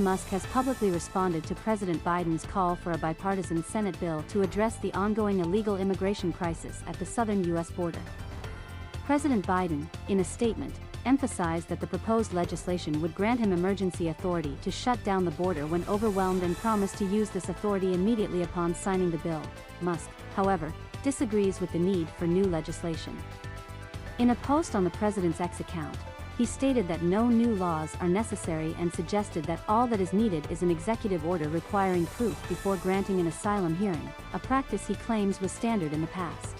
Musk has publicly responded to President Biden's call for a bipartisan Senate bill to address the ongoing illegal immigration crisis at the southern U.S. border. President Biden, in a statement, emphasized that the proposed legislation would grant him emergency authority to shut down the border when overwhelmed and promised to use this authority immediately upon signing the bill. Musk, however, disagrees with the need for new legislation. In a post on the president's X account, he stated that no new laws are necessary and suggested that all that is needed is an executive order requiring proof before granting an asylum hearing, a practice he claims was standard in the past.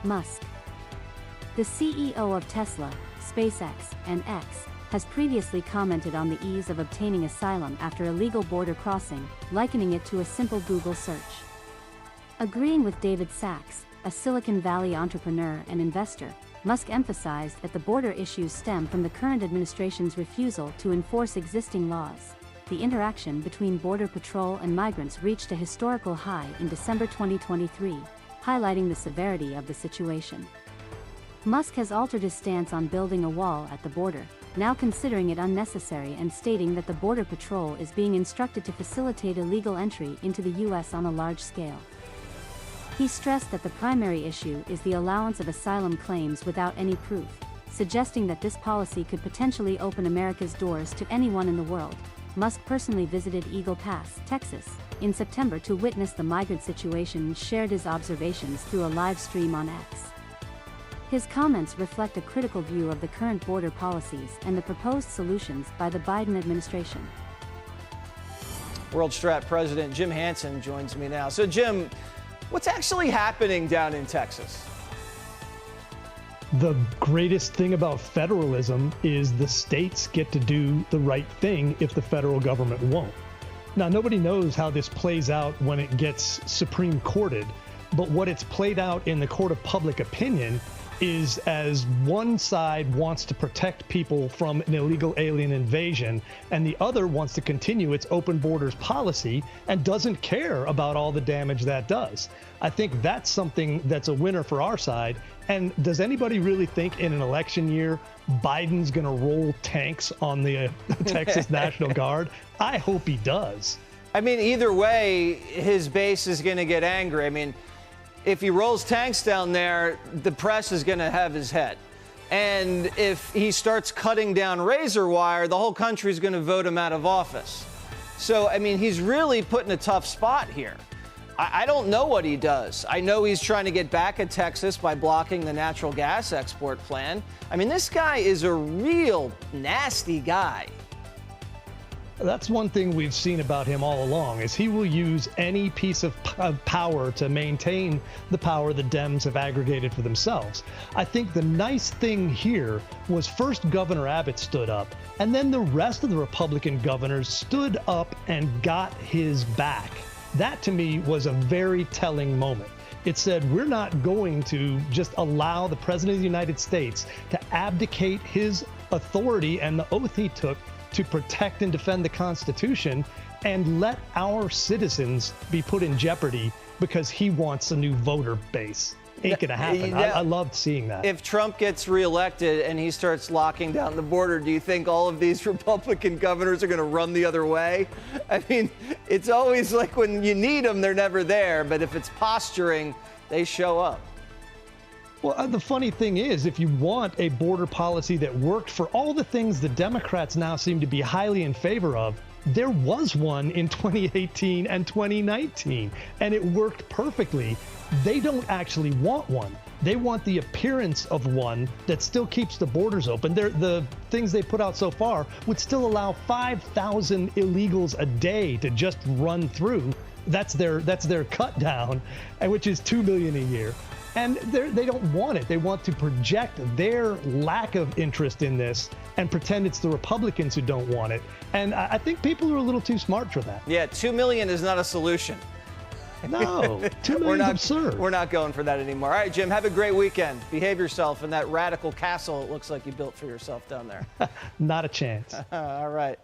Musk, the CEO of Tesla, SpaceX, and X, has previously commented on the ease of obtaining asylum after illegal border crossing, likening it to a simple Google search. Agreeing with David Sachs, a Silicon Valley entrepreneur and investor, Musk emphasized that the border issues stem from the current administration's refusal to enforce existing laws. The interaction between Border Patrol and migrants reached a historical high in December 2023, highlighting the severity of the situation. Musk has altered his stance on building a wall at the border, now considering it unnecessary and stating that the Border Patrol is being instructed to facilitate illegal entry into the U.S. on a large scale. He stressed that the primary issue is the allowance of asylum claims without any proof, suggesting that this policy could potentially open America's doors to anyone in the world. Musk personally visited Eagle Pass, Texas, in September to witness the migrant situation and shared his observations through a live stream on X. His comments reflect a critical view of the current border policies and the proposed solutions by the Biden administration. World Strat President Jim Hansen joins me now. So Jim, what's actually happening down in Texas? The greatest thing about federalism is the states get to do the right thing if the federal government won't. Now, nobody knows how this plays out when it gets Supreme Courted, but what it's played out in the court of public opinion is as one side wants to protect people from an illegal alien invasion, and the other wants to continue its open borders policy and doesn't care about all the damage that does. I think that's something that's a winner for our side. And does anybody really think in an election year Biden's going to roll tanks on the Texas National Guard? I hope he does. I mean, either way, his base is going to get angry. I mean, if he rolls tanks down there, the press is going to have his head. And if he starts cutting down razor wire, the whole country is going to vote him out of office. So, I mean, he's really put in a tough spot here. I don't know what he does. I know he's trying to get back at Texas by blocking the natural gas export plan. I mean, this guy is a real nasty guy. That's one thing we've seen about him all along, is he will use any piece of power to maintain the power the Dems have aggregated for themselves. I think the nice thing here was first Governor Abbott stood up, and then the rest of the Republican governors stood up and got his back. That, to me, was a very telling moment. It said, we're not going to just allow the President of the United States to abdicate his authority and the oath he took to protect and defend the Constitution and let our citizens be put in jeopardy because he wants a new voter base. Ain't gonna happen. I loved seeing that. If Trump gets reelected and he starts locking down the border, do you think all of these Republican governors are going to run the other way? I mean, it's always like when you need them, they're never there. But if it's posturing, they show up. Well, the funny thing is, if you want a border policy that worked for all the things the Democrats now seem to be highly in favor of, there was one in 2018 and 2019, and it worked perfectly. They don't actually want one. They want the appearance of one that still keeps the borders open. The things they put out so far would still allow 5,000 illegals a day to just run through. That's their cut down, which is 2 million a year. And they don't want it. They want to project their lack of interest in this and pretend it's the Republicans who don't want it. And I think people are a little too smart for that. Yeah, 2 million is not a solution. No, 2 million is absurd. We're not going for that anymore. All right, Jim, have a great weekend. Behave yourself in that radical castle it looks like you built for yourself down there. Not a chance. All right.